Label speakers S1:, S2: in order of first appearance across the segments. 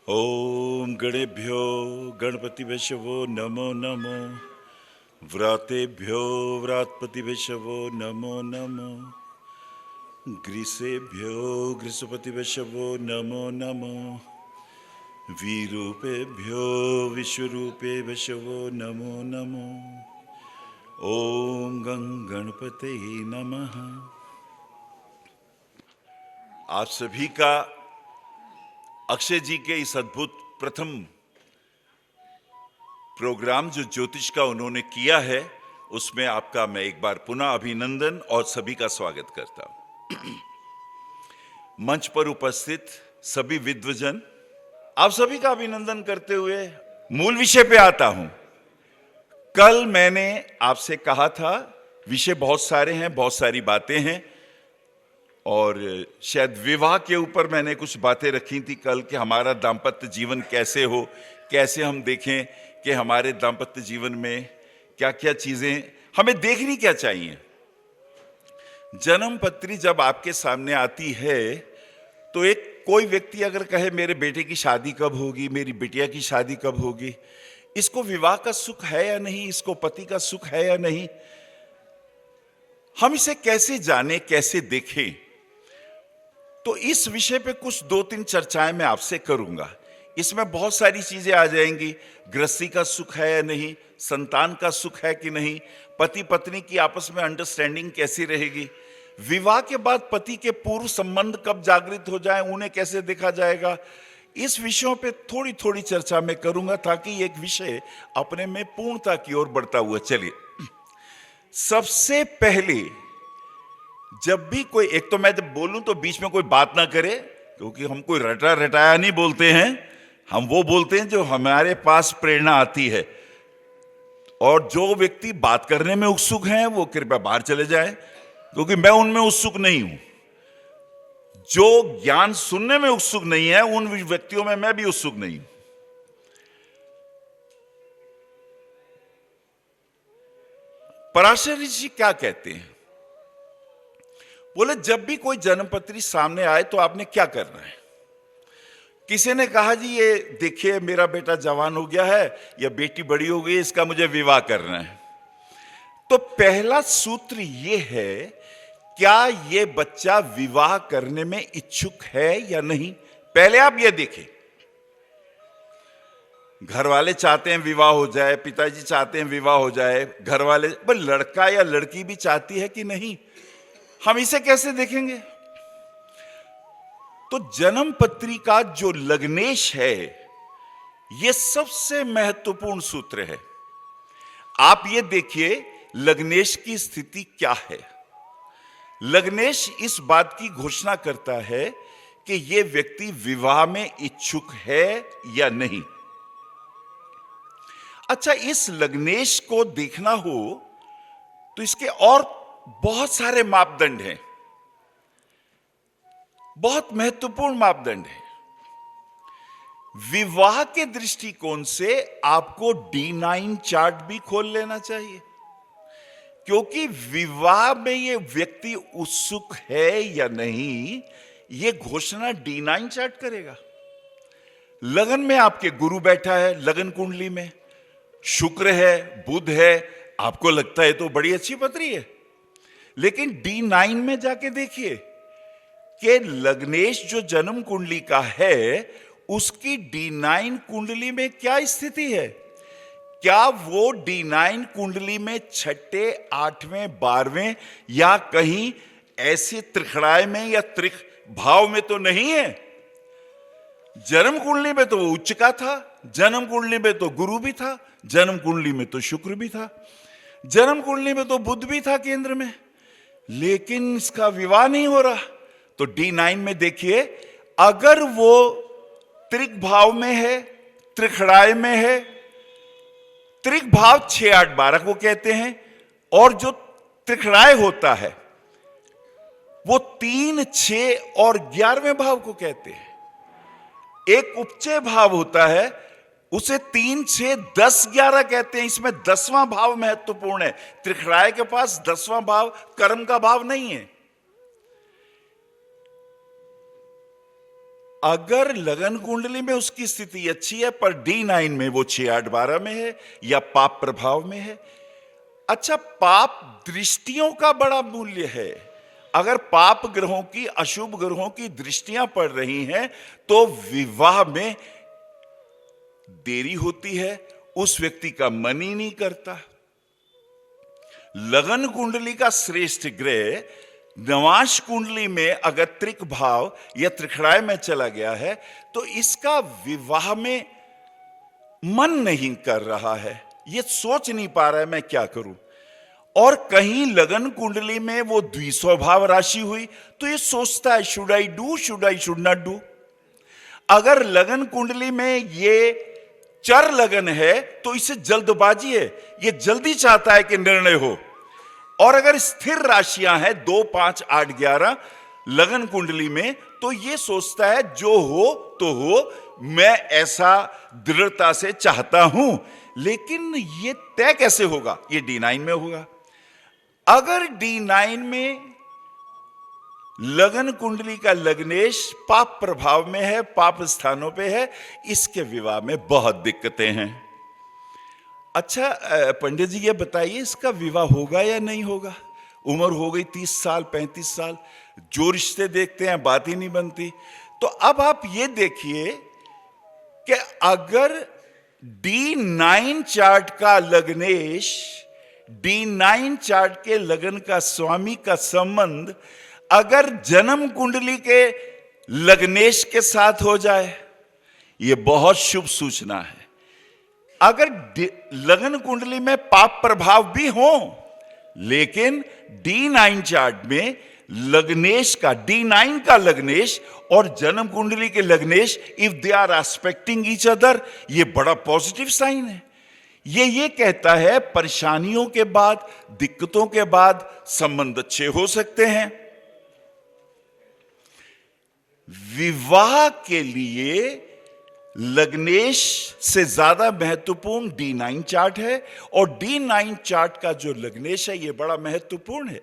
S1: ओम गणेभ्यो गणपतिभ्यो नमो नमो। व्रातेभ्यो व्रातपतिभ्यो नमो नमो। ग्रीसेभ्यो ग्रीसपतिभ्यो नमो नमो। विरूपेभ्यो विश्वरूपेभ्यो नमो नमो। ओम गं गणपते नमः। आप सभी का अक्षय जी के इस अद्भुत प्रथम प्रोग्राम जो ज्योतिष का उन्होंने किया है, उसमें आपका मैं एक बार पुनः अभिनंदन और सभी का स्वागत करता हूं। मंच पर उपस्थित सभी विद्वजन, आप सभी का अभिनंदन करते हुए मूल विषय पे आता हूं। कल मैंने आपसे कहा था, विषय बहुत सारे हैं, बहुत सारी बातें हैं, और शायद विवाह के ऊपर मैंने कुछ बातें रखी थी कल कि हमारा दाम्पत्य जीवन कैसे हो, कैसे हम देखें कि हमारे दाम्पत्य जीवन में क्या क्या चीजें हमें देखनी क्या चाहिए। जन्म पत्री जब आपके सामने आती है तो एक कोई व्यक्ति अगर कहे मेरे बेटे की शादी कब होगी, मेरी बिटिया की शादी कब होगी, इसको विवाह का सुख है या नहीं, इसको पति का सुख है या नहीं, हम इसे कैसे जाने, कैसे देखें। तो इस विषय पे कुछ 2-3 चर्चाएं मैं आपसे करूंगा। इसमें बहुत सारी चीजें आ जाएंगी। गृहस्थी का सुख है या नहीं, संतान का सुख है कि नहीं, पति पत्नी की आपस में अंडरस्टैंडिंग कैसी रहेगी, विवाह के बाद पति के पूर्व संबंध कब जागृत हो जाए, उन्हें कैसे देखा जाएगा। इस विषयों पे थोड़ी थोड़ी चर्चा मैं करूंगा ताकि एक विषय अपने में पूर्णता की ओर बढ़ता हुआ चले। सबसे पहले जब भी कोई, एक तो मैं जब बोलूं तो बीच में कोई बात ना करे, क्योंकि हम कोई रटा रटाया नहीं बोलते हैं, हम वो बोलते हैं जो हमारे पास प्रेरणा आती है। और जो व्यक्ति बात करने में उत्सुक हैं वो कृपया बाहर चले जाएं, क्योंकि मैं उनमें उत्सुक नहीं हूं। जो ज्ञान सुनने में उत्सुक नहीं है उन व्यक्तियों में मैं भी उत्सुक नहीं हूं। पराशर ऋषि क्या कहते हैं, बोले जब भी कोई जन्मपत्री सामने आए तो आपने क्या करना है। किसी ने कहा जी ये देखिए मेरा बेटा जवान हो गया है या बेटी बड़ी हो गई, इसका मुझे विवाह करना है। तो पहला सूत्र ये है, क्या ये बच्चा विवाह करने में इच्छुक है या नहीं, पहले आप ये देखें। घर वाले चाहते हैं विवाह हो जाए, पिताजी चाहते हैं विवाह हो जाए, घर वाले, पर लड़का या लड़की भी चाहती है कि नहीं, हम इसे कैसे देखेंगे। तो जन्म पत्री का जो लग्नेश है यह सबसे महत्वपूर्ण सूत्र है। आप ये देखिए लग्नेश की स्थिति क्या है। लग्नेश इस बात की घोषणा करता है कि यह व्यक्ति विवाह में इच्छुक है या नहीं। अच्छा, इस लग्नेश को देखना हो तो इसके और बहुत सारे मापदंड हैं, बहुत महत्वपूर्ण मापदंड है। विवाह के दृष्टिकोण से आपको D9 चार्ट भी खोल लेना चाहिए, क्योंकि विवाह में यह व्यक्ति उत्सुक है या नहीं यह घोषणा D9 चार्ट करेगा। लगन में आपके गुरु बैठा है, लगन कुंडली में शुक्र है, बुध है, आपको लगता है तो बड़ी अच्छी पत्री है, लेकिन D9 में जाके देखिए कि लग्नेश जो जन्म कुंडली का है उसकी D9 कुंडली में क्या स्थिति है। क्या वो D9 कुंडली में छठे, 8वें, 12वें या कहीं ऐसे त्रिखड़ाए में या त्रिक भाव में तो नहीं है। जन्म कुंडली में तो वो उच्च का था, जन्म कुंडली में तो गुरु भी था, जन्म कुंडली में तो शुक्र भी था, जन्म कुंडली में तो बुध भी था केंद्र में, लेकिन इसका विवाह नहीं हो रहा। तो D9 में देखिए, अगर वो त्रिक भाव में है, त्रिखड़ाए में है, त्रिक भाव 6, 8, 12 को कहते हैं, और जो त्रिखड़ाए होता है वो 3, 6 और 11वें भाव को कहते हैं। एक उपचय भाव होता है उसे 3, 6, 10, 11 कहते हैं। इसमें 10वां भाव महत्वपूर्ण है। त्रिखड़ाए के पास 10वां भाव कर्म का भाव नहीं है। अगर लगन कुंडली में उसकी स्थिति अच्छी है पर D9 में वो 6, 8, 12 में है या पाप प्रभाव में है। अच्छा, पाप दृष्टियों का बड़ा मूल्य है। अगर पाप ग्रहों की, अशुभ ग्रहों की दृष्टियां पड़ रही हैं तो विवाह में देरी होती है, उस व्यक्ति का मन ही नहीं करता। लगन कुंडली का श्रेष्ठ ग्रह नवांश कुंडली में अगर त्रिक भाव या त्रिखड़ाय में चला गया है तो इसका विवाह में मन नहीं कर रहा है, ये सोच नहीं पा रहा है मैं क्या करूं। और कहीं लगन कुंडली में वो द्विस्वभाव राशि हुई तो ये सोचता है should I do, should not do. अगर लगन कुंडली में ये चर लगन है तो इसे जल्दबाजी है, ये जल्दी चाहता है कि निर्णय हो। और अगर स्थिर राशियां हैं 2, 5, 8, 11 लगन कुंडली में तो ये सोचता है जो हो तो हो, मैं ऐसा दृढ़ता से चाहता हूं। लेकिन ये तय कैसे होगा? ये D9 में होगा। अगर D9 में लगन कुंडली का लग्नेश पाप प्रभाव में है, पाप स्थानों पे है, इसके विवाह में बहुत दिक्कतें हैं। अच्छा पंडित जी ये बताइए इसका विवाह होगा या नहीं होगा? उम्र हो गई 30 साल 35 साल, जो रिश्ते देखते हैं बात ही नहीं बनती। तो अब आप ये देखिए कि अगर D9 चार्ट का लग्नेश, D9 चार्ट के लगन का स्वामी का संबंध अगर जन्म कुंडली के लग्नेश के साथ हो जाए, यह बहुत शुभ सूचना है। अगर लगन कुंडली में पाप प्रभाव भी हो लेकिन D9 चार्ट में लग्नेश का, D9 का लग्नेश और जन्म कुंडली के लग्नेश if they are aspecting each other, ये बड़ा पॉजिटिव साइन है। ये कहता है परेशानियों के बाद, दिक्कतों के बाद संबंध अच्छे हो सकते हैं। विवाह के लिए लग्नेश से ज्यादा महत्वपूर्ण D9 चार्ट है और D9 चार्ट का जो लग्नेश है यह बड़ा महत्वपूर्ण है।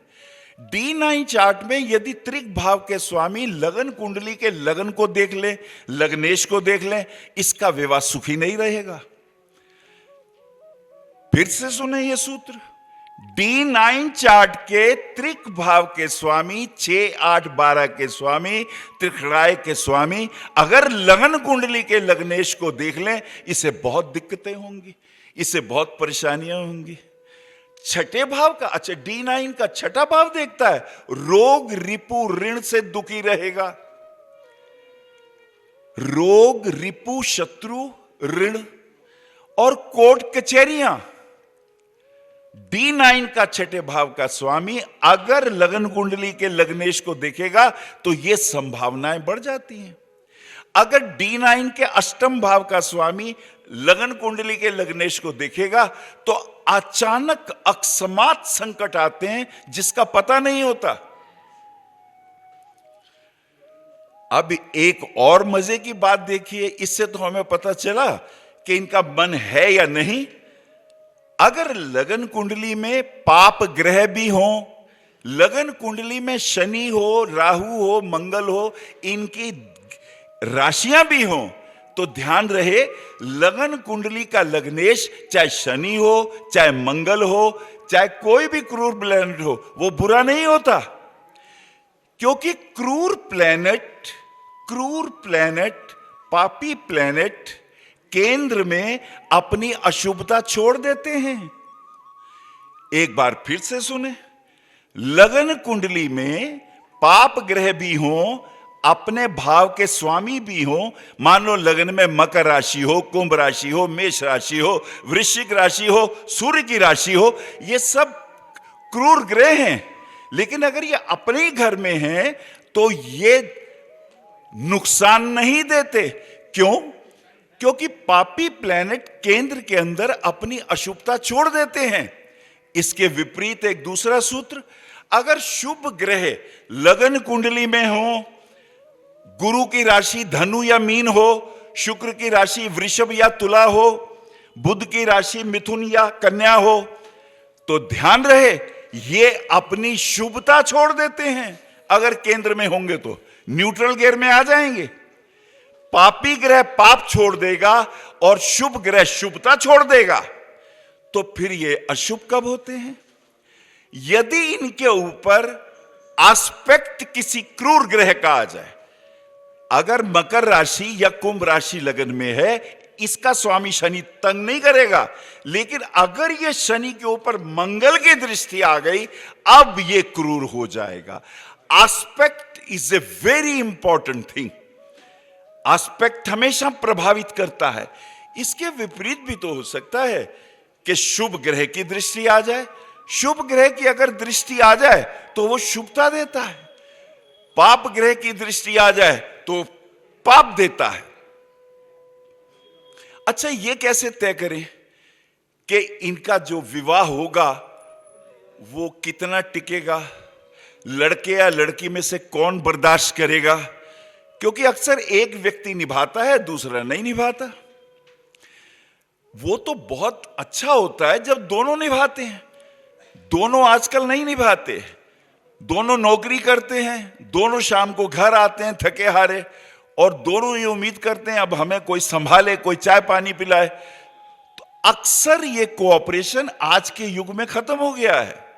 S1: D9 चार्ट में यदि त्रिक भाव के स्वामी लगन कुंडली के लगन को देख लें, लग्नेश को देख लें, इसका विवाह सुखी नहीं रहेगा। फिर से सुने ये सूत्र, D9 चार्ट के त्रिक भाव के स्वामी, 6, 8, 12 के स्वामी, त्रिखड़ाय के स्वामी अगर लगन कुंडली के लग्नेश को देख लें, इसे बहुत दिक्कतें होंगी, इसे बहुत परेशानियां होंगी। छठे भाव का, अच्छा D9 का छठा भाव देखता है, रोग रिपु ऋण से दुखी रहेगा। रोग रिपु शत्रु ऋण और कोर्ट कचहरियां, D9 का छठे भाव का स्वामी अगर लगन कुंडली के लग्नेश को देखेगा तो यह संभावनाएं बढ़ जाती हैं। अगर D9 के अष्टम भाव का स्वामी लगन कुंडली के लग्नेश को देखेगा तो अचानक अकस्मात संकट आते हैं जिसका पता नहीं होता। अब एक और मजे की बात देखिए, इससे तो हमें पता चला कि इनका मन है या नहीं। अगर लगन कुंडली में पाप ग्रह भी हो, लगन कुंडली में शनि हो, राहु हो, मंगल हो, इनकी राशियां भी हो, तो ध्यान रहे लगन कुंडली का लग्नेश चाहे शनि हो, चाहे मंगल हो, चाहे कोई भी क्रूर प्लैनेट हो, वो बुरा नहीं होता। क्योंकि क्रूर प्लैनेट, पापी प्लैनेट केंद्र में अपनी अशुभता छोड़ देते हैं। एक बार फिर से सुने, लगन कुंडली में पाप ग्रह भी हो, अपने भाव के स्वामी भी हो, मान लो लगन में मकर राशि हो, कुंभ राशि हो, मेष राशि हो, वृश्चिक राशि हो, सूर्य की राशि हो, ये सब क्रूर ग्रह हैं। लेकिन अगर ये अपने ही घर में हैं तो ये नुकसान नहीं देते। क्यों? क्योंकि पापी प्लैनेट केंद्र के अंदर अपनी अशुभता छोड़ देते हैं। इसके विपरीत एक दूसरा सूत्र, अगर शुभ ग्रह लगन कुंडली में हो, गुरु की राशि धनु या मीन हो, शुक्र की राशि वृषभ या तुला हो, बुध की राशि मिथुन या कन्या हो, तो ध्यान रहे ये अपनी शुभता छोड़ देते हैं। अगर केंद्र में होंगे तो न्यूट्रल गियर में आ जाएंगे। पापी ग्रह पाप छोड़ देगा और शुभ ग्रह शुभता छोड़ देगा, तो फिर ये अशुभ कब होते हैं? यदि इनके ऊपर एस्पेक्ट किसी क्रूर ग्रह का आ जाए, अगर मकर राशि या कुंभ राशि लगन में है, इसका स्वामी शनि तंग नहीं करेगा, लेकिन अगर ये शनि के ऊपर मंगल की दृष्टि आ गई, अब ये क्रूर हो जाएगा। Aspect is a very important thing. Aspect हमेशा प्रभावित करता है। इसके विपरीत भी तो हो सकता है कि शुभ ग्रह की दृष्टि आ जाए। शुभ ग्रह की अगर दृष्टि आ जाए तो वो शुभता देता है, पाप ग्रह की दृष्टि आ जाए तो पाप देता है। अच्छा, ये कैसे तय करें कि इनका जो विवाह होगा वो कितना टिकेगा? लड़के या लड़की में से कौन बर्दाश्त करेगा? क्योंकि अक्सर एक व्यक्ति निभाता है, दूसरा नहीं निभाता। वो तो बहुत अच्छा होता है जब दोनों निभाते हैं। दोनों आजकल नहीं निभाते। दोनों नौकरी करते हैं, दोनों शाम को घर आते हैं थके हारे, और दोनों ये उम्मीद करते हैं अब हमें कोई संभाले, कोई चाय पानी पिलाए। तो अक्सर ये कोऑपरेशन आज के युग में खत्म हो गया है।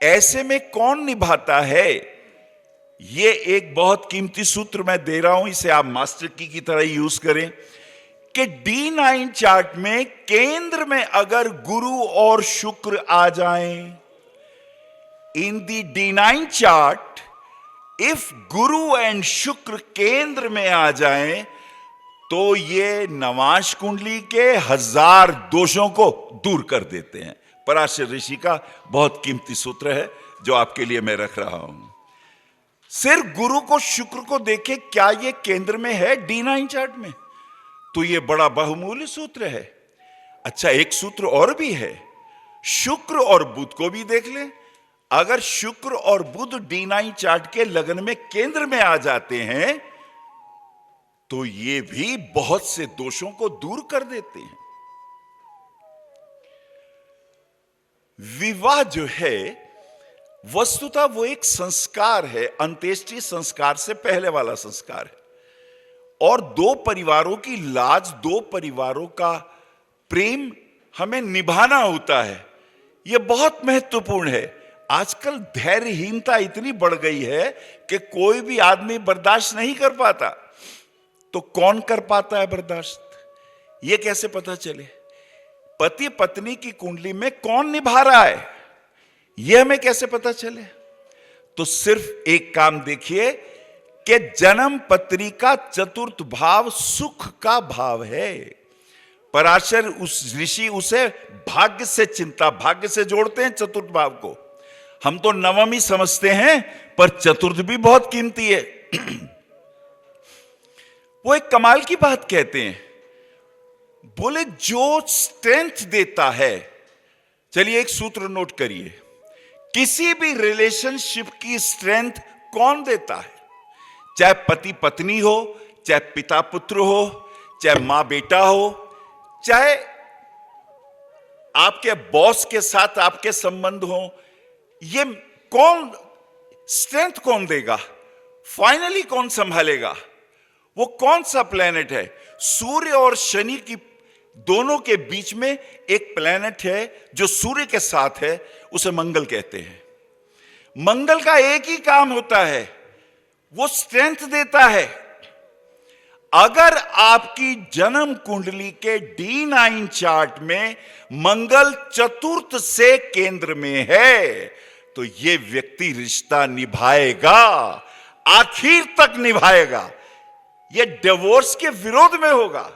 S1: ऐसे में कौन निभाता है? ये एक बहुत कीमती सूत्र मैं दे रहा हूं, इसे आप मास्टर की तरह यूज करें कि D9 चार्ट में केंद्र में अगर गुरु और शुक्र आ जाएं, इन दी D9 chart if Guru and शुक्र केंद्र में आ जाएं, तो ये नवांश कुंडली के 1000 दोषों को दूर कर देते हैं। पराशर ऋषि का बहुत कीमती सूत्र है जो आपके लिए मैं रख रहा हूं। सिर्फ गुरु को शुक्र को देखे, क्या ये केंद्र में है D9 चार्ट में? तो ये बड़ा बहुमूल्य सूत्र है। अच्छा, एक सूत्र और भी है, शुक्र और बुध को भी देख लें। अगर शुक्र और बुध D9 चार्ट के लगन में केंद्र में आ जाते हैं तो ये भी बहुत से दोषों को दूर कर देते हैं। विवाह जो है वस्तुतः वो एक संस्कार है, अंत्येष्टि संस्कार से पहले वाला संस्कार है, और दो परिवारों की लाज, दो परिवारों का प्रेम हमें निभाना होता है। यह बहुत महत्वपूर्ण है। आजकल धैर्यहीनता इतनी बढ़ गई है कि कोई भी आदमी बर्दाश्त नहीं कर पाता। तो कौन कर पाता है बर्दाश्त? यह कैसे पता चले? पति पत्नी की कुंडली में कौन निभा रहा है, यह हमें कैसे पता चले? तो सिर्फ एक काम देखिए कि जन्म पत्री का चतुर्थ भाव सुख का भाव है। पराशर उस ऋषि उसे भाग्य से चिंता, भाग्य से जोड़ते हैं चतुर्थ भाव को। हम तो नवम ही समझते हैं, पर चतुर्थ भी बहुत कीमती है। वो एक कमाल की बात कहते हैं, बोले जो स्ट्रेंथ देता है, चलिए एक सूत्र नोट करिए, किसी भी रिलेशनशिप की स्ट्रेंथ कौन देता है? चाहे पति पत्नी हो, चाहे पिता पुत्र हो, चाहे मां बेटा हो, चाहे आपके बॉस के साथ आपके संबंध हो, ये कौन स्ट्रेंथ कौन देगा? फाइनली कौन संभालेगा? वो कौन सा प्लेनेट है? सूर्य और शनि की दोनों के बीच में एक प्लेनेट है जो सूर्य के साथ है, उसे मंगल कहते हैं। मंगल का एक ही काम होता है, वो स्ट्रेंथ देता है। अगर आपकी जन्म कुंडली के D9 चार्ट में मंगल चतुर्थ से केंद्र में है, तो ये व्यक्ति रिश्ता निभाएगा, आखिर तक निभाएगा। ये डिवोर्स के विरोध में होगा।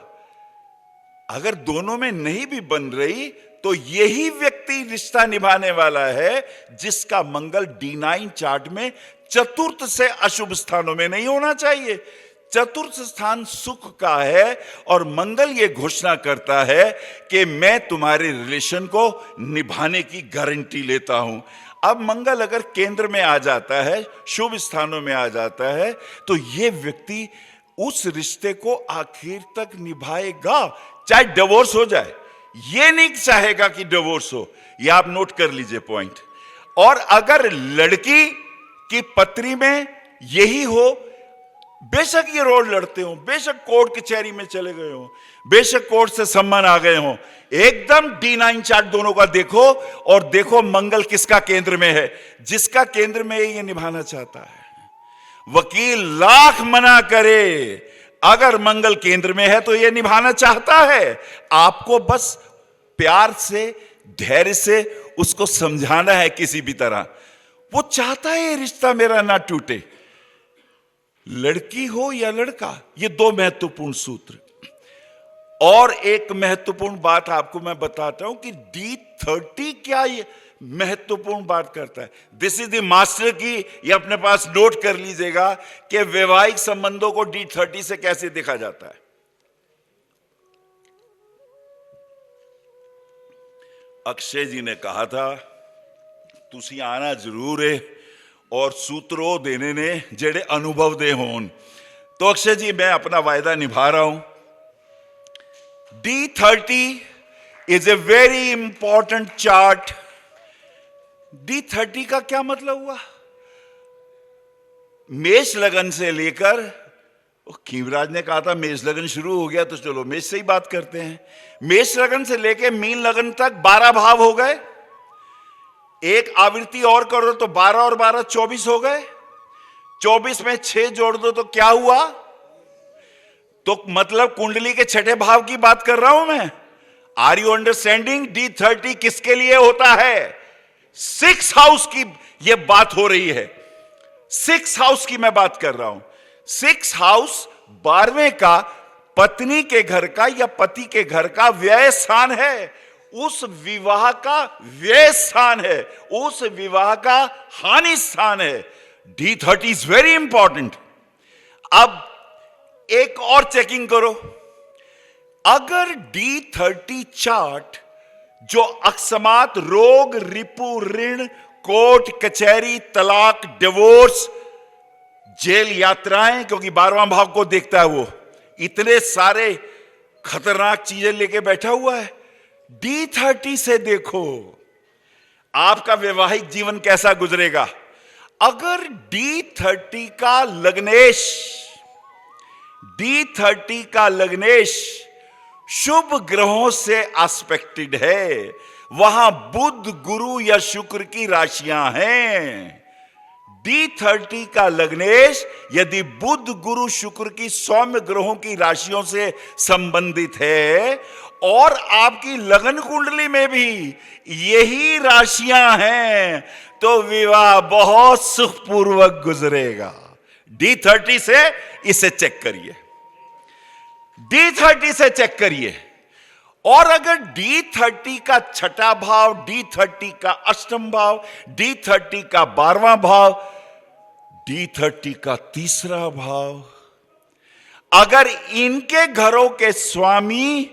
S1: अगर दोनों में नहीं भी बन रही, तो यही व्यक्ति रिश्ता निभाने वाला है जिसका मंगल D9 चार्ट में चतुर्थ से अशुभ स्थानों में नहीं होना चाहिए। चतुर्थ स्थान सुख का है, और मंगल यह घोषणा करता है कि मैं तुम्हारे रिलेशन को निभाने की गारंटी लेता हूं। अब मंगल अगर केंद्र में आ जाता है, शुभ स्थानों में आ जाता है, तो यह व्यक्ति उस रिश्ते को आखिर तक निभाएगा, चाहे डिवोर्स हो जाए। यह नहीं चाहेगा कि डिवोर्स हो। यह आप नोट कर लीजिए पॉइंट। और अगर लड़की की पत्री में यही हो, बेशक ये रोड लड़ते हो, बेशक कोर्ट कचहरी में चले गए हो, बेशक कोर्ट से सम्मान आ गए हो, एकदम D9 चार्ट दोनों का देखो और देखो मंगल किसका केंद्र में है। जिसका केंद्र में ये निभाना चाहता है। वकील लाख मना करे, अगर मंगल केंद्र में है तो ये निभाना चाहता है। आपको बस प्यार से, धैर्य से उसको समझाना है किसी भी तरह। वो चाहता है ये रिश्ता मेरा ना टूटे, लड़की हो या लड़का। ये दो महत्वपूर्ण सूत्र। और एक महत्वपूर्ण बात आपको मैं बताता हूं कि D30 क्या ये महत्वपूर्ण बात करता है। दिस इज द मास्टर की, ये अपने पास नोट कर लीजिएगा कि वैवाहिक संबंधों को D30 से कैसे देखा जाता है। अक्षय जी ने कहा था तुसी आना जरूर है और सूत्रों देने ने जेड़े अनुभव दे होन। तो अक्षय जी मैं अपना वायदा निभा रहा हूं। D30 is a very important chart. D30 का क्या मतलब हुआ? मेष लगन से लेकर, खीमराज ने कहा था मेष लगन शुरू हो गया तो चलो मेष से ही बात करते हैं। मेष लगन से लेकर मीन लगन तक 12 भाव हो गए। एक आवृत्ति और करो तो 12 और 12 24 हो गए। 24 में 6 जोड़ दो तो क्या हुआ? तो मतलब कुंडली के छठे भाव की बात कर रहा हूं मैं। Are you understanding? D30 किसके लिए होता है? 6 हाउस की ये बात हो रही है। 6 हाउस की मैं बात कर रहा हूं। 6 हाउस 12वें का पत्नी के घर का या पति के घर का व्यय स्थान है। उस विवाह का व्यय स्थान है, उस विवाह का हानि स्थान है। D30 is very important. अब एक और चेकिंग करो। अगर D30 चार्ट जो अकस्मात रोग, रिपु, ऋण, कोर्ट कचहरी, तलाक, डिवोर्स, जेल यात्राएं, क्योंकि 12वां भाव को देखता है वो, इतने सारे खतरनाक चीजें लेके बैठा हुआ है। D30 से देखो आपका वैवाहिक जीवन कैसा गुजरेगा। अगर D30 का लग्नेश, D30 का लग्नेश शुभ ग्रहों से एस्पेक्टेड है, वहां बुध, गुरु या शुक्र की राशियां हैं। D30 का लग्नेश यदि बुध, गुरु, शुक्र की सौम्य ग्रहों की राशियों से संबंधित है और आपकी लगन कुंडली में भी यही राशियां हैं, तो विवाह बहुत सुखपूर्वक गुजरेगा। D30 से इसे चेक करिए, D30 से चेक करिए। और अगर D30 का छठा भाव, D30 का अष्टम भाव, D30 का 12वां भाव, D30 का तीसरा भाव, अगर इनके घरों के स्वामी,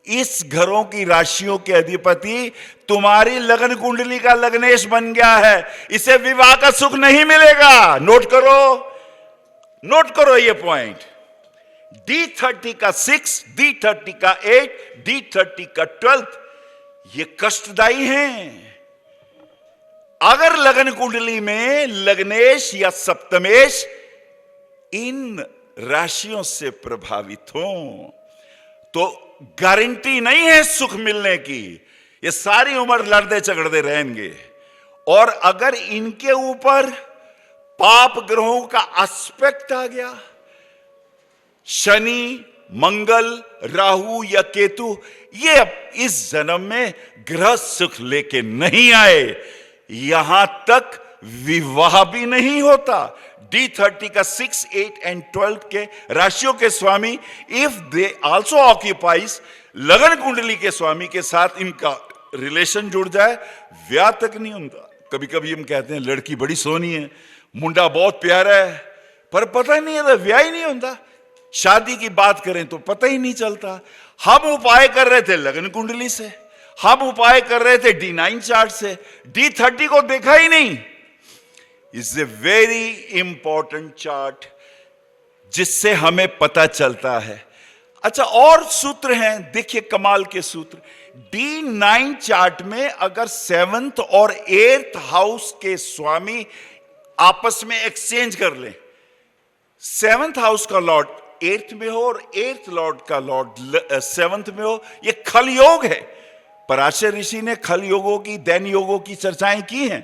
S1: इस घरों की राशियों के अधिपति तुम्हारी लगन कुंडली का लग्नेश बन गया है, इसे विवाह का सुख नहीं मिलेगा। नोट करो, नोट करो ये पॉइंट। D30 का 6, D30 का 8, D30 का 12, ये कष्टदायी हैं। अगर लगन कुंडली में लग्नेश या सप्तमेश इन राशियों से प्रभावित हो तो गारंटी नहीं है सुख मिलने की। ये सारी उम्र लड़ते झगड़ते रहेंगे। और अगर इनके ऊपर पाप ग्रहों का एस्पेक्ट आ गया, शनि, मंगल, राहु या केतु, ये इस जन्म में ग्रह सुख लेके नहीं आए, यहां तक विवाह भी नहीं होता। D30 का 6, 8 एंड 12 के राशियों के स्वामी, इफ दे आल्सो ऑक्यूपाइज, लगन कुंडली के स्वामी के साथ इनका रिलेशन जुड़ जाए, ब्याह तक नहीं होता। कभी कभी हम कहते हैं लड़की बड़ी सोहनी है, मुंडा बहुत प्यारा है, पर पता नहीं है, ब्याह ही नहीं होता। शादी की बात करें तो पता ही नहीं चलता। हम उपाय कर रहे थे लगन कुंडली से, हम उपाय कर रहे थे D9 चार्ट से, D30 को देखा ही नहीं। Is a very important chart जिससे हमें पता चलता है। अच्छा, और सूत्र हैं, देखिए कमाल के सूत्र। D9 चार्ट में अगर 7th और 8th हाउस के स्वामी आपस में एक्सचेंज कर लें, सेवंथ हाउस का लॉर्ड 8th में हो और 8th लॉर्ड का लॉर्ड 7th में हो, ये खल योग है। पराशर ऋषि ने खल योगों की, दैन योगों की चर्चाएं की हैं।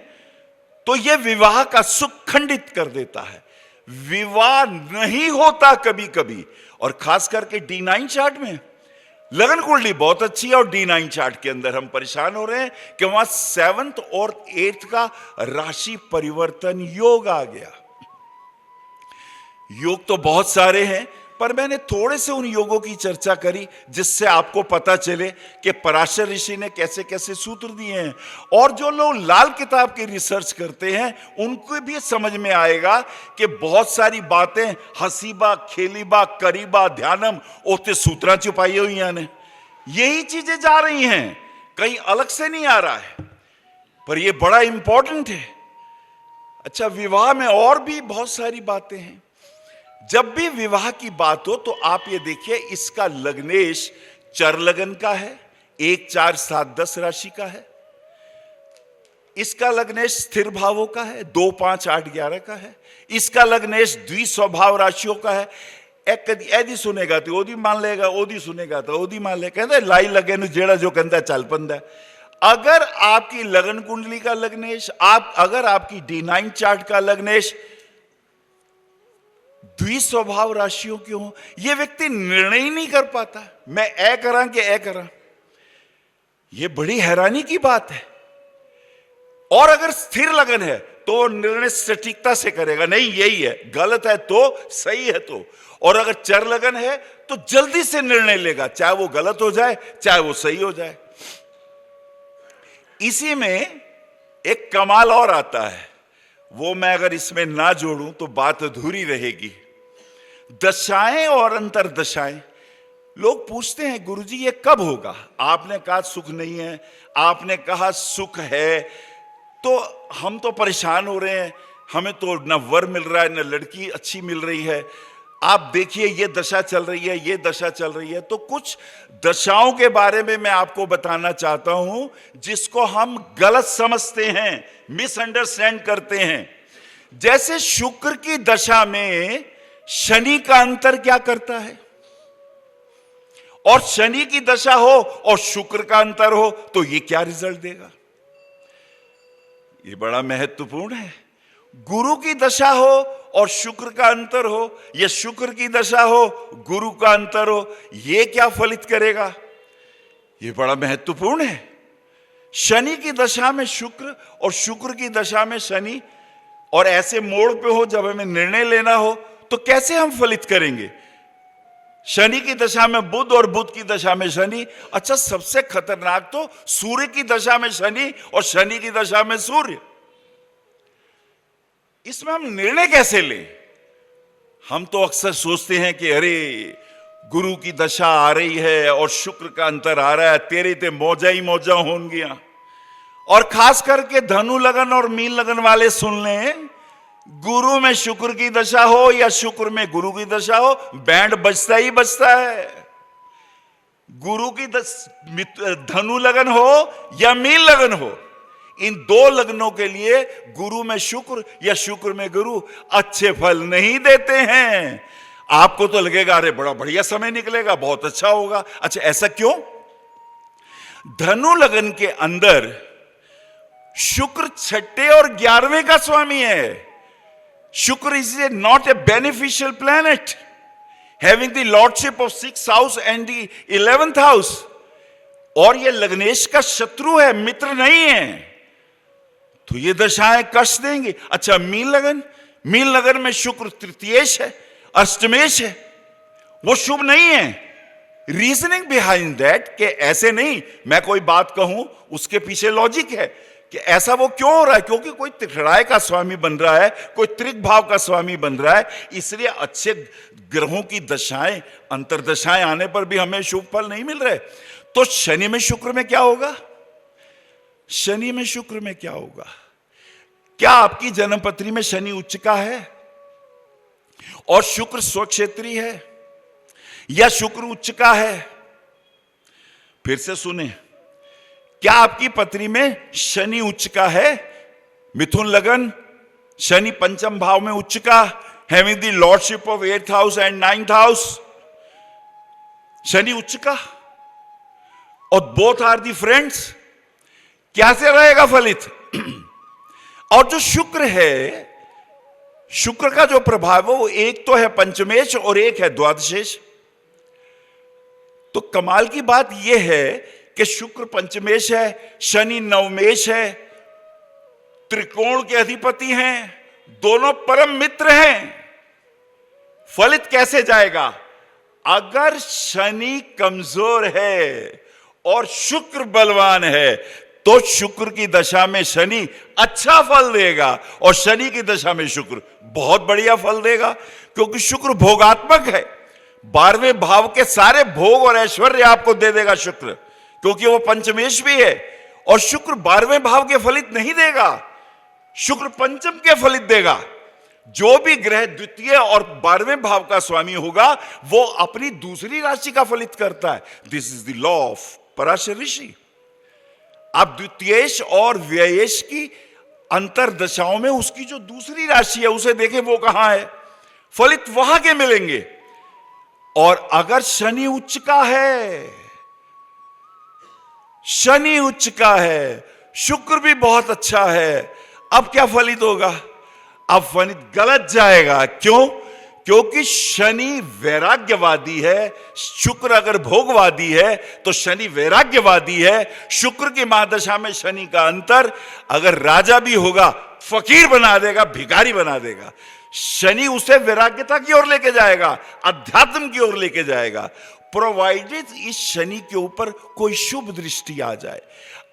S1: तो यह विवाह का सुख खंडित कर देता है। विवाह नहीं होता कभी कभी, और खास करके D9 चार्ट में। लगन कुंडली बहुत अच्छी है और D9 चार्ट के अंदर हम परेशान हो रहे हैं कि वहां 7th और 8th का राशि परिवर्तन योग आ गया। योग तो बहुत सारे हैं, पर मैंने थोड़े से उन योगों की चर्चा करी जिससे आपको पता चले कि पराशर ऋषि ने कैसे कैसे सूत्र दिए हैं। और जो लोग लाल किताब की रिसर्च करते हैं उनको भी समझ में आएगा कि बहुत सारी बातें हसीबा, खेलीबा, करीबा, ध्यानम ओते सूत्रा छुपाई हुई ने, यही चीजें जा रही हैं, कहीं अलग से नहीं आ रहा है, पर यह बड़ा इंपॉर्टेंट है। अच्छा, विवाह में और भी बहुत सारी बातें हैं। जब भी विवाह की बात हो तो आप ये देखिए, इसका लग्नेश चर लगन का है, 1, 4, 7, 10 राशि का है। इसका लग्नेश स्थिर भावों का है, 2, 5, 8, 11 का है। इसका लग्नेश द्विस्वभाव राशियों का है। एक कदी ऐदी सुनेगा तो ओदी मान लेगा, ओदी सुनेगा तो ओदी मान लेगा। कहते लाई लगे नु जेड़ा जो कहता चल पंदा। अगर आपकी लगन कुंडली का लग्नेश, अगर आपकी D9 चार्ट का लग्नेश द्विस्वभाव राशियों की हो, यह व्यक्ति निर्णय ही नहीं कर पाता, मैं ए करा कि ए करा। यह बड़ी हैरानी की बात है। और अगर स्थिर लगन है तो निर्णय सटीकता से करेगा, नहीं यही है, गलत है तो सही है तो। और अगर चर लगन है तो जल्दी से निर्णय लेगा, चाहे वो गलत हो जाए चाहे वो सही हो जाए। इसी में एक कमाल और आता है, वो मैं अगर इसमें ना जोड़ूं तो बात अधूरी रहेगी। दशाएं और अंतर दशाएं। लोग पूछते हैं गुरुजी ये कब होगा? आपने कहा सुख नहीं है, आपने कहा सुख है, तो हम तो परेशान हो रहे हैं, हमें तो न वर मिल रहा है न लड़की अच्छी मिल रही है। आप देखिए ये दशा चल रही है, ये दशा चल रही है। तो कुछ दशाओं के बारे में मैं आपको बताना चाहता हूं जिसको हम गलत समझते हैं, मिसअंडरस्टैंड करते हैं। जैसे शुक्र की दशा में शनि का अंतर क्या करता है, और शनि की दशा हो और शुक्र का अंतर हो तो ये क्या रिजल्ट देगा? ये बड़ा महत्वपूर्ण है। गुरु की दशा हो और शुक्र का अंतर हो, या शुक्र की दशा हो गुरु का अंतर हो, ये क्या फलित करेगा? ये बड़ा महत्वपूर्ण है। शनि की दशा में शुक्र और शुक्र की दशा में शनि, और ऐसे मोड़ पे हो जब हमें निर्णय लेना हो तो कैसे हम फलित करेंगे? शनि की दशा में बुध और बुध की दशा में शनि। अच्छा, सबसे खतरनाक तो सूर्य की दशा में शनि और शनि की दशा में सूर्य। इसमें हम निर्णय कैसे लें? हम तो अक्सर सोचते हैं कि अरे गुरु की दशा आ रही है और शुक्र का अंतर आ रहा है, तेरे ते मौजा ही मौजा होंगियां। और खास करके धनु लगन और मीन लगन वाले सुन लें, गुरु में शुक्र की दशा हो या शुक्र में गुरु की दशा हो, बैंड बजता ही बजता है। गुरु की धनु लगन हो या मीन लगन हो, इन दो लग्नों के लिए गुरु में शुक्र या शुक्र में गुरु अच्छे फल नहीं देते हैं। आपको तो लगेगा अरे बड़ा बढ़िया समय निकलेगा, बहुत अच्छा होगा। अच्छा, ऐसा क्यों? धनु लगन के अंदर शुक्र 6ठे और 11वें का स्वामी है। शुक्र is not a beneficial planet, having the lordship of 6th house and the 11th house. और ये लग्नेश का शत्रु है, मित्र नहीं है, तो ये दशाएं कष्ट देंगे। अच्छा, मीन लगन में शुक्र तृतीयेश है, अष्टमेश है, वो शुभ नहीं है। रीजनिंग बिहाइंड दैट कि ऐसे नहीं, मैं कोई बात कहूं उसके पीछे लॉजिक है कि ऐसा वो क्यों हो रहा है, क्योंकि कोई त्रिखड़ाय का स्वामी बन रहा है, कोई त्रिक भाव का स्वामी बन रहा है, इसलिए अच्छे ग्रहों की दशाएं, अंतरदशाएं आने पर भी हमें शुभ फल नहीं मिल रहे। तो शनि में शुक्र में क्या होगा? शनि में शुक्र में क्या होगा? क्या आपकी जन्मपत्री में शनि उच्च का है और शुक्र स्वक्षेत्री है, या शुक्र उच्च का है? फिर से सुने, क्या आपकी पत्री में शनि उच्च का है? मिथुन लगन, शनि पंचम भाव में उच्च का, having the lordship of 8th house and 9th house. Shani उच्च का और बोथ आर दी फ्रेंड्स, कैसे रहेगा फलित? और जो शुक्र है, शुक्र का जो प्रभाव है वो एक तो है पंचमेश और एक है द्वादशेश। तो कमाल की बात यह है कि शुक्र पंचमेश है, शनि नवमेश है, त्रिकोण के अधिपति हैं, दोनों परम मित्र हैं। फलित कैसे जाएगा? अगर शनि कमजोर है और शुक्र बलवान है तो शुक्र की दशा में शनि अच्छा फल देगा और शनि की दशा में शुक्र बहुत बढ़िया फल देगा, क्योंकि शुक्र भोगात्मक है। 12वें भाव के सारे भोग और ऐश्वर्य आपको दे देगा शुक्र, क्योंकि वो पंचमेश भी है। और शुक्र 12वें भाव के फलित नहीं देगा, शुक्र पंचम के फलित देगा। जो भी ग्रह द्वितीय और 12वें भाव का स्वामी होगा वो अपनी दूसरी राशि का फलित करता है। This is the law of Parashar Rishi. आप द्वितीयेश और व्ययेश की अंतर दशाओं में उसकी जो दूसरी राशि है उसे देखें, वो कहां है, फलित वहां के मिलेंगे। और अगर शनि उच्च का है, शनि उच्च का है, शुक्र भी बहुत अच्छा है, अब क्या फलित होगा? अब फलित गलत जाएगा। क्यों? क्योंकि शनि वैराग्यवादी है, शुक्र अगर भोगवादी है तो शनि वैराग्यवादी है। शुक्र की महादशा में शनि का अंतर, अगर राजा भी होगा फकीर बना देगा, भिखारी बना देगा। शनि उसे वैराग्यता की ओर लेके जाएगा, अध्यात्म की ओर लेके जाएगा, प्रोवाइडेड इस शनि के ऊपर कोई शुभ दृष्टि आ जाए।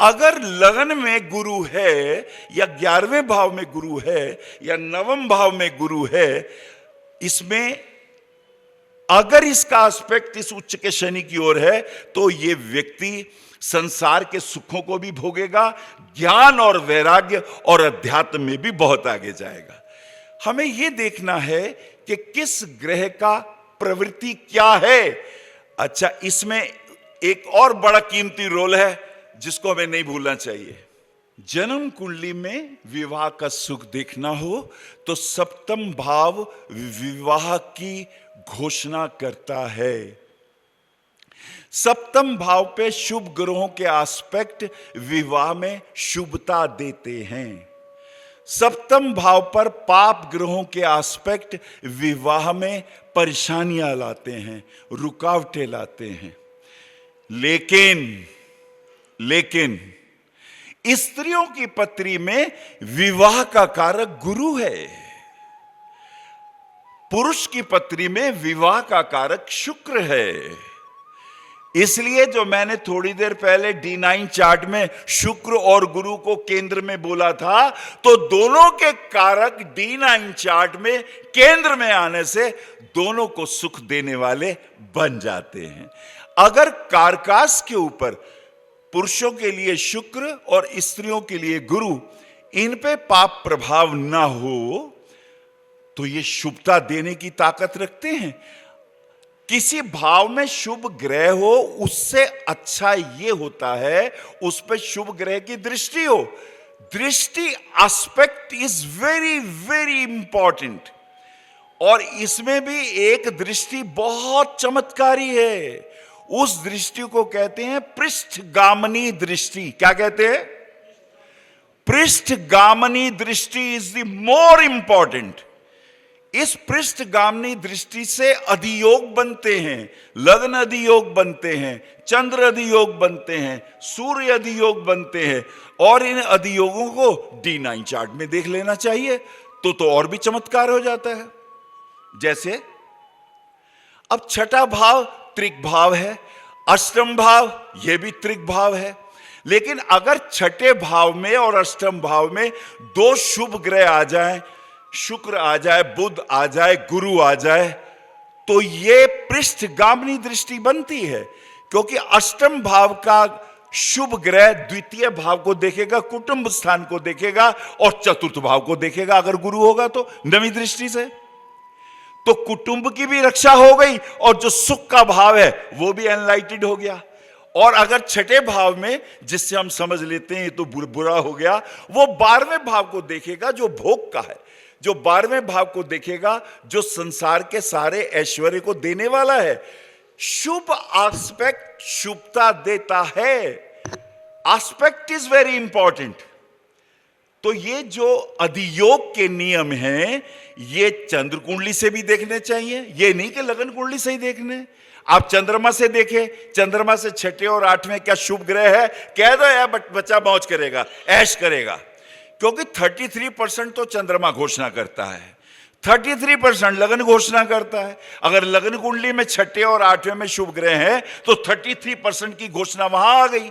S1: अगर लगन में गुरु है या 11वें भाव में गुरु है या 9वें भाव में गुरु है, इसमें अगर इसका एस्पेक्ट इस उच्च के शनि की ओर है तो ये व्यक्ति संसार के सुखों को भी भोगेगा, ज्ञान और वैराग्य और अध्यात्म में भी बहुत आगे जाएगा। हमें यह देखना है कि किस ग्रह का प्रवृत्ति क्या है। अच्छा, इसमें एक और बड़ा कीमती रोल है जिसको हमें नहीं भूलना चाहिए। जन्म कुंडली में विवाह का सुख देखना हो तो सप्तम भाव विवाह की घोषणा करता है। सप्तम भाव पे शुभ ग्रहों के एस्पेक्ट विवाह में शुभता देते हैं। सप्तम भाव पर पाप ग्रहों के एस्पेक्ट विवाह में परेशानियां लाते हैं, रुकावटें लाते हैं। लेकिन स्त्रियों की पत्री में विवाह का कारक गुरु है, पुरुष की पत्री में विवाह का कारक शुक्र है। इसलिए जो मैंने थोड़ी देर पहले D9 चार्ट में शुक्र और गुरु को केंद्र में बोला था, तो दोनों के कारक D9 चार्ट में केंद्र में आने से दोनों को सुख देने वाले बन जाते हैं। अगर कारकास के ऊपर पुरुषों के लिए शुक्र और स्त्रियों के लिए गुरु, इन पे पाप प्रभाव ना हो तो ये शुभता देने की ताकत रखते हैं। किसी भाव में शुभ ग्रह हो उससे अच्छा ये होता है उस पर शुभ ग्रह की दृष्टि हो। दृष्टि aspect is very very important. और इसमें भी एक दृष्टि बहुत चमत्कारी है, उस दृष्टि को कहते हैं पृष्ठगामिनी दृष्टि। क्या कहते हैं? पृष्ठगामिनी दृष्टि इज द मोर इंपॉर्टेंट। इस पृष्ठगामिनी दृष्टि से अधियोग बनते हैं, लग्न अधियोग बनते हैं, चंद्र अधियोग बनते हैं, सूर्य अधियोग बनते हैं। और इन अधियोगों को D9 चार्ट में देख लेना चाहिए तो और भी चमत्कार हो जाता है। जैसे अब छठा भाव त्रिक भाव है, अष्टम भाव यह भी त्रिक भाव है। लेकिन अगर छठे भाव में और अष्टम भाव में दो शुभ ग्रह आ जाएं, शुक्र आ जाए, बुध आ जाए, गुरु आ जाए, तो यह पृष्ठगामिनी दृष्टि बनती है। क्योंकि अष्टम भाव का शुभ ग्रह द्वितीय भाव को देखेगा, कुटुंब स्थान को देखेगा और चतुर्थ भाव को देखेगा अगर गुरु होगा तो नवी दृष्टि से। तो कुटुंब की भी रक्षा हो गई और जो सुख का भाव है वो भी एनलाइटेड हो गया। और अगर छठे भाव में, जिससे हम समझ लेते हैं ये तो बुरा हो गया, वो 12वें भाव को देखेगा जो भोग का है। जो 12वें भाव को देखेगा, जो संसार के सारे ऐश्वर्य को देने वाला है। शुभ एस्पेक्ट शुभता देता है। Aspect is very important. तो ये जो अधियोग के नियम हैं, ये चंद्र कुंडली से भी देखने चाहिए, ये नहीं कि लगन कुंडली से ही देखने। आप चंद्रमा से देखें, चंद्रमा से 6ठे और 8वें क्या शुभ ग्रह है, कह दो यार बच्चा मौज करेगा, ऐश करेगा, क्योंकि 33% तो चंद्रमा घोषणा करता है, 33% लगन घोषणा करता है। अगर लगन कुंडली में 6ठे और 8वें में शुभ ग्रह है तो 33% की घोषणा वहां आ गई।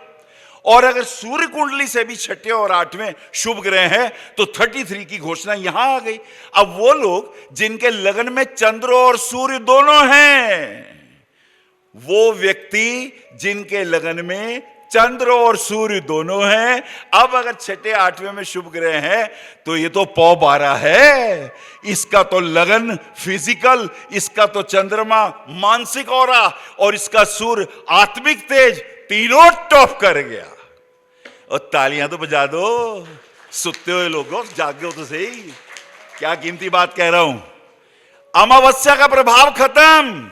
S1: और अगर सूर्य कुंडली से भी 6ठे और 8वें शुभ ग्रह है तो 33 की घोषणा यहां आ गई। अब वो लोग जिनके लगन में चंद्र और सूर्य दोनों हैं, वो व्यक्ति जिनके लगन में चंद्र और सूर्य दोनों हैं, अब अगर 6ठे 8वें में शुभ ग्रह है तो ये तो पौ 12 है। इसका तो लगन फिजिकल, इसका तो चंद्रमा मानसिक ऑरा, और इसका सूर्य आत्मिक तेज, तीनों टॉप कर गया। और तालियां तो बजा दो, सुते हुए लोगों, जागे तो सही। क्या कीमती बात कह रहा हूं। अमावस्या का प्रभाव खत्म।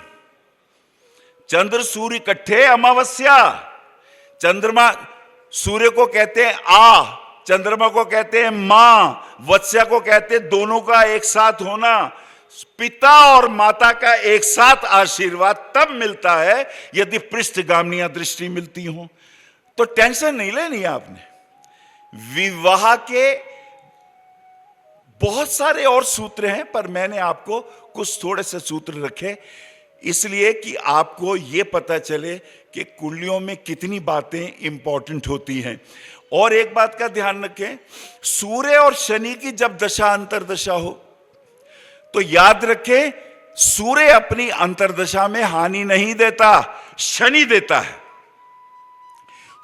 S1: चंद्र सूर्य इकट्ठे, अमावस्या। चंद्रमा सूर्य को कहते हैं आ, चंद्रमा को कहते हैं मां, वत्स्या को कहते हैं दोनों का एक साथ होना। पिता और माता का एक साथ आशीर्वाद तब मिलता है यदि पृष्ठगामियां दृष्टि मिलती हो। तो टेंशन नहीं लेनी आपने। विवाह के बहुत सारे और सूत्र हैं, पर मैंने आपको कुछ थोड़े से सूत्र रखे इसलिए कि आपको यह पता चले कि कुंडलियों में कितनी बातें इंपॉर्टेंट होती हैं। और एक बात का ध्यान रखें, सूर्य और शनि की जब दशा अंतरदशा हो तो याद रखें, सूर्य अपनी अंतरदशा में हानि नहीं देता, शनि देता है।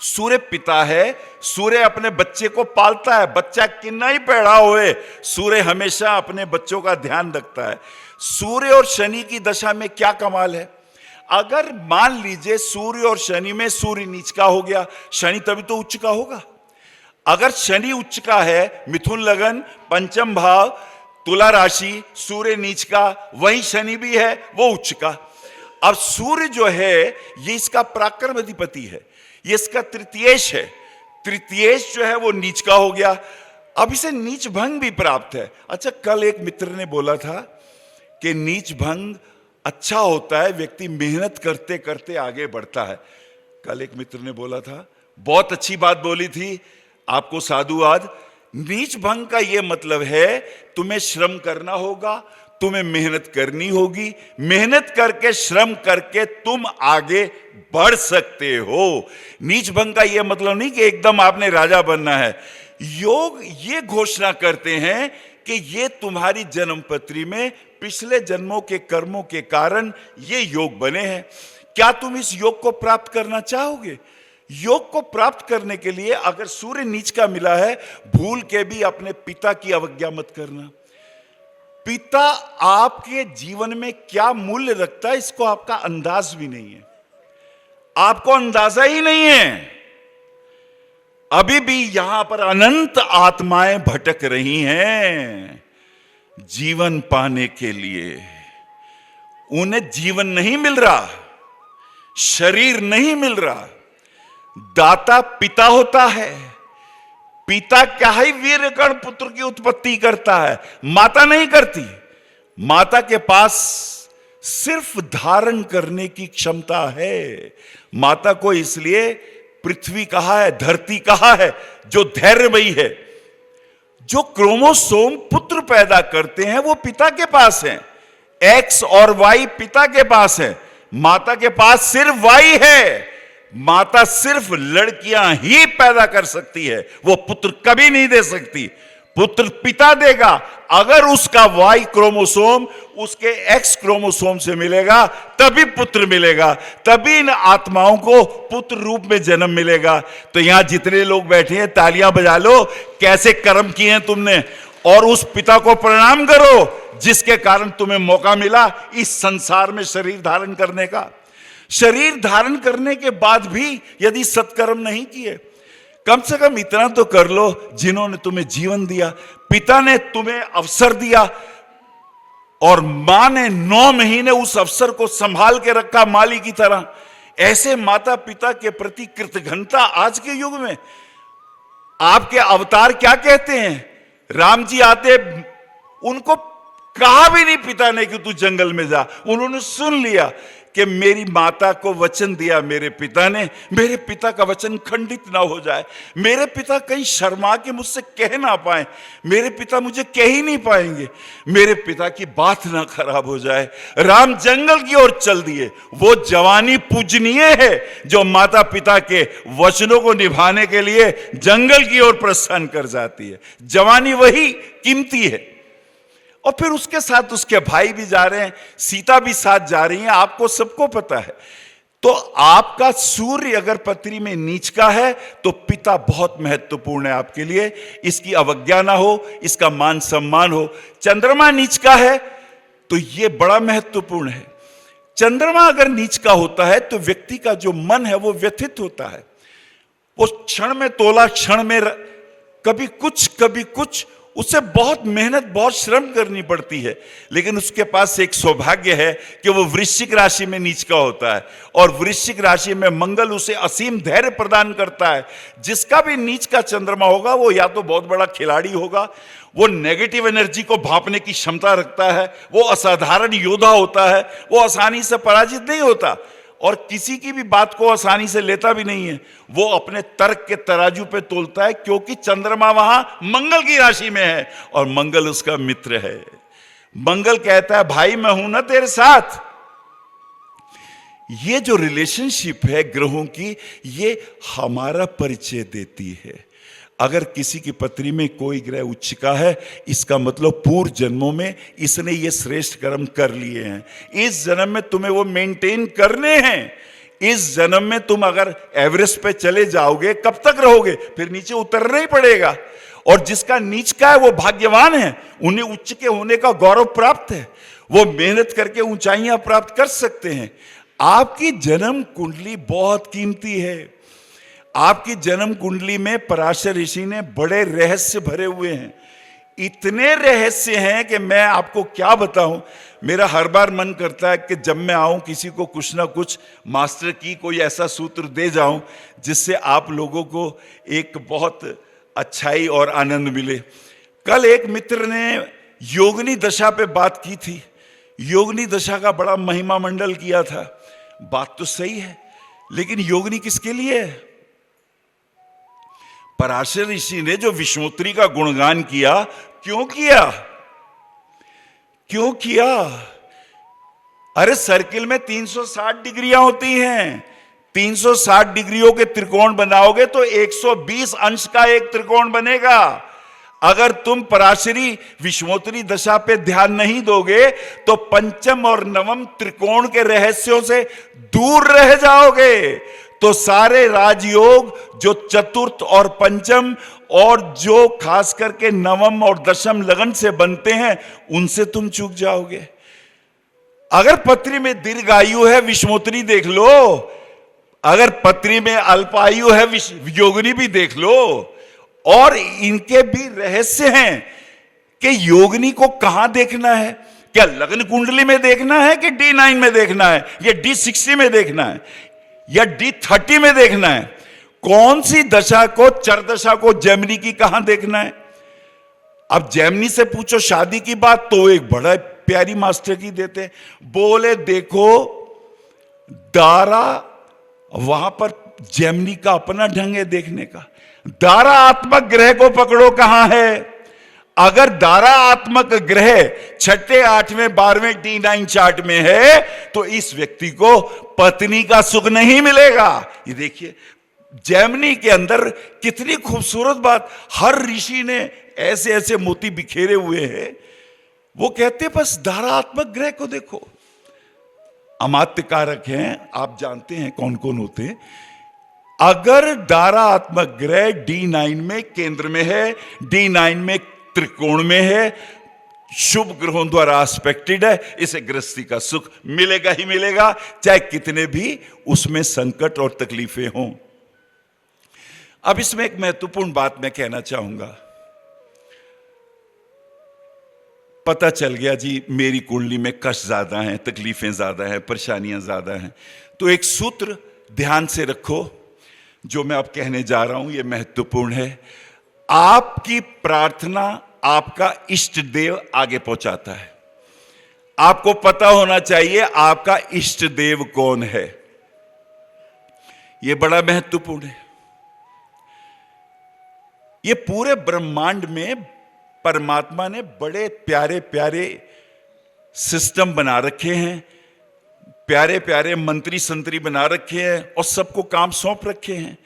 S1: सूर्य पिता है, सूर्य अपने बच्चे को पालता है, बच्चा कितना ही पैड़ा हुए, सूर्य हमेशा अपने बच्चों का ध्यान रखता है। सूर्य और शनि की दशा में क्या कमाल है, अगर मान लीजिए सूर्य और शनि में सूर्य नीच का हो गया, शनि तभी तो उच्च का होगा। अगर शनि उच्च का है, मिथुन लगन, पंचम भाव, तुला राशि, सूर्य नीच का, वही शनि भी है वो उच्च का। अब सूर्य जो है ये इसका पराक्रम अधिपति है, ये इसका तृतीयेश है, तृतीयेश जो है वो नीच का हो गया। अब इसे नीच भंग भी प्राप्त है। अच्छा, कल एक मित्र ने बोला था कि नीच भंग अच्छा होता है, व्यक्ति मेहनत करते करते आगे बढ़ता है। कल एक मित्र ने बोला था, बहुत अच्छी बात बोली थी, आपको साधुवाद। नीच भंग का यह मतलब है तुम्हें श्रम करना होगा, तुम्हें मेहनत करनी होगी, मेहनत करके श्रम करके तुम आगे बढ़ सकते हो। नीच भंग का यह मतलब नहीं कि एकदम आपने राजा बनना है। योग ये घोषणा करते हैं कि ये तुम्हारी जन्मपत्री में पिछले जन्मों के कर्मों के कारण ये योग बने हैं। क्या तुम इस योग को प्राप्त करना चाहोगे? योग को प्राप्त करने के लिए अगर सूर्य नीच का मिला है, भूल के भी अपने पिता की अवज्ञा मत करना। पिता आपके जीवन में क्या मूल्य रखता है इसको आपका अंदाज भी नहीं है, आपको अंदाजा ही नहीं है। अभी भी यहां पर अनंत आत्माएं भटक रही हैं जीवन पाने के लिए। उन्हें जीवन नहीं मिल रहा, शरीर नहीं मिल रहा। दाता पिता होता है। पिता क्या ही वीर गण पुत्र की उत्पत्ति करता है, माता नहीं करती। माता के पास सिर्फ धारण करने की क्षमता है। माता को इसलिए पृथ्वी कहा है, धरती कहा है, जो धैर्यमयी है। जो क्रोमोसोम पुत्र पैदा करते हैं वो पिता के पास है, एक्स और वाई पिता के पास है, माता के पास सिर्फ वाई है। माता सिर्फ लड़कियां ही पैदा कर सकती है, वो पुत्र कभी नहीं दे सकती। पुत्र पिता देगा। अगर उसका वाई क्रोमोसोम उसके एक्स क्रोमोसोम से मिलेगा तभी पुत्र मिलेगा, तभी इन आत्माओं को पुत्र रूप में जन्म मिलेगा। तो यहां जितने लोग बैठे हैं तालियां बजा लो, कैसे कर्म किए हैं तुमने, और उस पिता को प्रणाम करो जिसके कारण तुम्हें मौका मिला इस संसार में शरीर धारण करने का। शरीर धारण करने के बाद भी यदि सत्कर्म नहीं किए, कम से कम इतना तो कर लो, जिन्होंने तुम्हें जीवन दिया, पिता ने तुम्हें अवसर दिया और मां ने 9 महीने उस अवसर को संभाल के रखा माली की तरह। ऐसे माता पिता के प्रति कृतज्ञता आज के युग में। आपके अवतार क्या कहते हैं? राम जी आते, उनको कहा भी नहीं पिता ने कि तू जंगल में जा, उन्होंने सुन लिया कि मेरी माता को वचन दिया मेरे पिता ने, मेरे पिता का वचन खंडित ना हो जाए, मेरे पिता कहीं शर्मा के मुझसे कह ना पाए, मेरे पिता मुझे कह ही नहीं पाएंगे, मेरे पिता की बात ना खराब हो जाए। राम जंगल की ओर चल दिए। वो जवानी पूजनीय है जो माता पिता के वचनों को निभाने के लिए जंगल की ओर प्रस्थान कर जाती है। जवानी वही कीमती है। और फिर उसके साथ उसके भाई भी जा रहे हैं, सीता भी साथ जा रही है, आपको सबको पता है। तो आपका सूर्य अगर पत्री में नीच का है तो पिता बहुत महत्वपूर्ण है आपके लिए, इसकी अवज्ञा ना हो, इसका मान सम्मान हो। चंद्रमा नीच का है तो यह बड़ा महत्वपूर्ण है। चंद्रमा अगर नीच का होता है तो व्यक्ति का जो मन है वो व्यथित होता है। वो क्षण में तोला, क्षण में कभी कुछ, उससे बहुत मेहनत, बहुत श्रम करनी पड़ती है। लेकिन उसके पास एक सौभाग्य है कि वो वृश्चिक राशि में नीच का होता है और वृश्चिक राशि में मंगल उसे असीम धैर्य प्रदान करता है। जिसका भी नीच का चंद्रमा होगा वो या तो बहुत बड़ा खिलाड़ी होगा, वो नेगेटिव एनर्जी को भांपने की क्षमता रखता है, वो असाधारण योद्धा होता है, वो आसानी से पराजित नहीं होता और किसी की भी बात को आसानी से लेता भी नहीं है। वो अपने तर्क के तराजू पे तोलता है क्योंकि चंद्रमा वहां मंगल की राशि में है और मंगल उसका मित्र है। मंगल कहता है भाई मैं हूं ना तेरे साथ। ये जो रिलेशनशिप है ग्रहों की, ये हमारा परिचय देती है। अगर किसी की पत्री में कोई ग्रह उच्च का है, इसका मतलब पूर्व जन्मों में इसने ये श्रेष्ठ कर्म कर लिए हैं। इस जन्म में तुम्हें वो मेंटेन करने हैं। इस जन्म में तुम अगर एवरेस्ट पे चले जाओगे, कब तक रहोगे? फिर नीचे उतरना ही पड़ेगा। और जिसका नीच का है वो भाग्यवान है, उन्हें उच्च के होने का गौरव प्राप्त है। वो मेहनत करके ऊंचाइयां प्राप्त कर सकते हैं। आपकी जन्म कुंडली बहुत कीमती है। आपकी जन्म कुंडली में पराशर ऋषि ने बड़े रहस्य भरे हुए हैं। इतने रहस्य हैं कि मैं आपको क्या बताऊं। मेरा हर बार मन करता है कि जब मैं आऊं किसी को कुछ ना कुछ मास्टर की कोई ऐसा सूत्र दे जाऊं जिससे आप लोगों को एक बहुत अच्छाई और आनंद मिले। कल एक मित्र ने योगिनी दशा पे बात की थी। योगिनी दशा का बड़ा महिमा मंडल किया था। बात तो सही है, लेकिन योगिनी किसके लिए है? पराशर ऋषि ने जो विष्णुत्री का गुणगान किया, क्यों किया? अरे सर्किल में 360 डिग्रियां होती हैं। 360 डिग्रियों के त्रिकोण बनाओगे तो 120 अंश का एक त्रिकोण बनेगा। अगर तुम पराशरी विष्णुत्री दशा पे ध्यान नहीं दोगे तो पंचम और नवम त्रिकोण के रहस्यों से दूर रह जाओगे। तो सारे राजयोग जो चतुर्थ और पंचम और जो खास करके नवम और दशम लगन से बनते हैं, उनसे तुम चूक जाओगे। अगर पत्री में दीर्घायु है, विष्णुत्री देख लो। अगर पत्री में अल्पायु है, योगिनी भी देख लो। और इनके भी रहस्य हैं कि योगिनी को कहां देखना है। क्या लग्न कुंडली में देखना है कि D9 में देखना है, या D60 में देखना है, या D30 में देखना है? कौन सी दशा को, चर दशा को जेमिनी की कहां देखना है? अब जेमिनी से पूछो शादी की बात तो एक बड़ा प्यारी मास्टर की देते हैं। बोले देखो दारा, वहां पर जेमिनी का अपना ढंग है देखने का। दारात्मक ग्रह को पकड़ो कहां है। अगर दारात्मक ग्रह 6, 8वें, 12वें D9 चार्ट में है तो इस व्यक्ति को पत्नी का सुख नहीं मिलेगा। ये देखिए जेमिनी के अंदर कितनी खूबसूरत बात। हर ऋषि ने ऐसे ऐसे मोती बिखेरे हुए हैं। वो कहते बस दारात्मक ग्रह को देखो। अमात्य कारक हैं, आप जानते हैं कौन कौन होते हैं। अगर दारात्मक ग्रह D9 में केंद्र में है, D9 में त्रिकोण में है, शुभ ग्रहों द्वारा एस्पेक्टेड है, इसे गृहस्थी का सुख मिलेगा ही मिलेगा, चाहे कितने भी उसमें संकट और तकलीफें हों। अब इसमें एक महत्वपूर्ण बात मैं कहना चाहूंगा। पता चल गया जी मेरी कुंडली में कष्ट ज्यादा हैं, तकलीफें ज्यादा हैं, परेशानियां ज्यादा हैं, तो एक सूत्र ध्यान से रखो, जो मैं अब कहने जा रहा हूं ये महत्वपूर्ण है। आपकी प्रार्थना आपका इष्ट देव आगे पहुंचाता है। आपको पता होना चाहिए आपका इष्ट देव कौन है, यह बड़ा महत्वपूर्ण है। ये पूरे ब्रह्मांड में परमात्मा ने बड़े प्यारे प्यारे सिस्टम बना रखे हैं, प्यारे प्यारे मंत्री संतरी बना रखे हैं और सबको काम सौंप रखे हैं।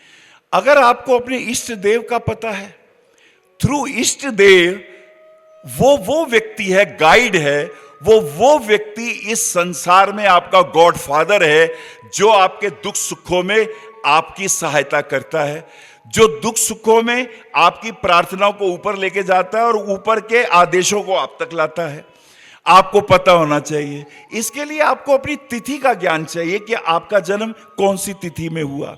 S1: अगर आपको अपने इष्ट देव का पता है, थ्रू इष्ट देव वो व्यक्ति है, गाइड है, वो व्यक्ति इस संसार में आपका गॉडफादर है, जो आपके दुख सुखों में आपकी सहायता करता है, जो दुख सुखों में आपकी प्रार्थनाओं को ऊपर लेके जाता है और ऊपर के आदेशों को आप तक लाता है। आपको पता होना चाहिए। इसके लिए आपको अपनी तिथि का ज्ञान चाहिए कि आपका जन्म कौन सी तिथि में हुआ,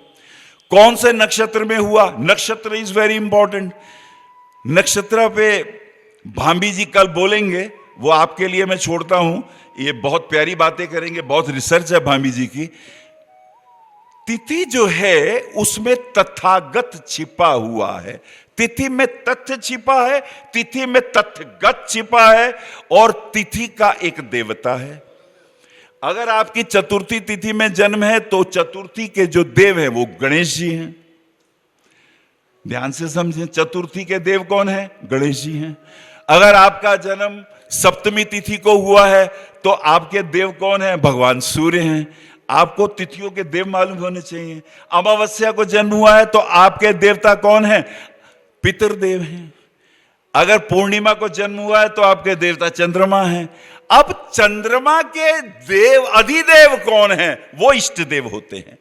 S1: कौन से नक्षत्र में हुआ। नक्षत्र इज वेरी इंपॉर्टेंट। नक्षत्र पे भांबी जी कल बोलेंगे, वो आपके लिए मैं छोड़ता हूं। ये बहुत प्यारी बातें करेंगे, बहुत रिसर्च है भांबी जी की। तिथि जो है उसमें तथागत छिपा हुआ है, तिथि में तथ्य छिपा है, तिथि में तथ्यगत छिपा है, और तिथि का एक देवता है। अगर आपकी चतुर्थी तिथि में जन्म है तो चतुर्थी के जो देव हैं वो गणेश जी हैं। ध्यान से समझें, चतुर्थी के देव कौन है? गणेश जी हैं। अगर आपका जन्म सप्तमी तिथि को हुआ है तो आपके देव कौन है? भगवान सूर्य हैं। आपको तिथियों के देव मालूम होने चाहिए। अमावस्या को जन्म हुआ है तो आपके देवता कौन है? पितृदेव हैं। अगर पूर्णिमा को जन्म हुआ है तो आपके देवता चंद्रमा हैं। अब चंद्रमा के देव अधिदेव कौन है? वो इष्ट देव होते हैं।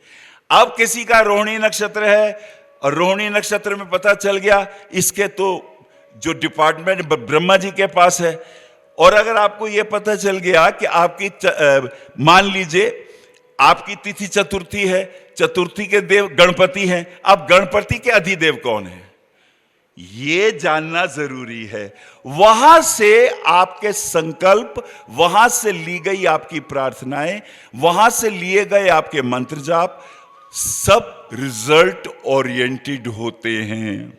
S1: अब किसी का रोहिणी नक्षत्र है और रोहिणी नक्षत्र में पता चल गया इसके तो जो डिपार्टमेंट ब्रह्मा जी के पास है, और अगर आपको यह पता चल गया कि आपकी मान लीजिए आपकी तिथि चतुर्थी है, चतुर्थी के देव गणपति हैं, अब गणपति के अधिदेव कौन है ये जानना जरूरी है। वहां से आपके संकल्प, वहां से ली गई आपकी प्रार्थनाएं, वहां से लिए गए आपके मंत्र जाप सब रिजल्ट ओरिएंटेड होते हैं।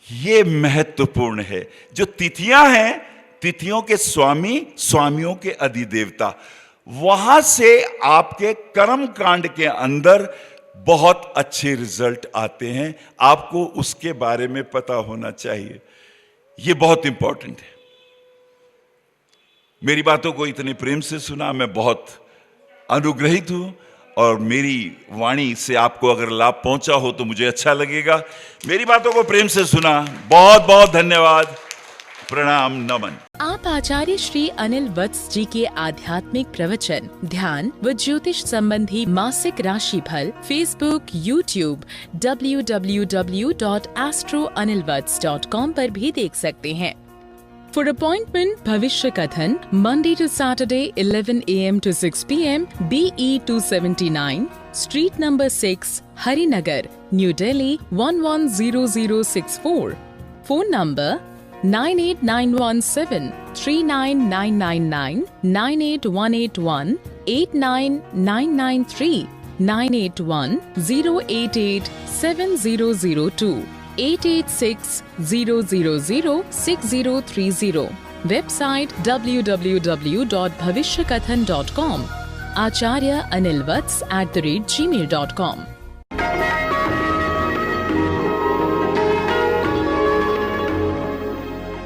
S1: ये महत्वपूर्ण है। जो तिथियां हैं, तिथियों के स्वामी, स्वामियों के अधिदेवता, वहां से आपके कर्म कांड के अंदर बहुत अच्छे रिजल्ट आते हैं। आपको उसके बारे में पता होना चाहिए। यह बहुत इंपॉर्टेंट है। मेरी बातों को इतने प्रेम से सुना, मैं बहुत अनुग्रहित हूं, और मेरी वाणी से आपको अगर लाभ पहुंचा हो तो मुझे अच्छा लगेगा। मेरी बातों को प्रेम से सुना, बहुत बहुत धन्यवाद, प्रणाम, नमन।
S2: आप आचार्य श्री अनिल वत्स जी के आध्यात्मिक प्रवचन, ध्यान व ज्योतिष संबंधी मासिक राशिफल फेसबुक, यूट्यूब, www.astroanilvats.com पर भी देख सकते हैं। For appointment, भविष्य कथन, Monday to Saturday, 11 a.m. to 6 p.m. BE 279, Street number 6, Harinagar, New Delhi 110064. Phone number 98917 39999 98181 89993 981 088 7002 886-000-6030. Website www.bhavishyakathan.com. Acharya Anil Vats @gmail.com.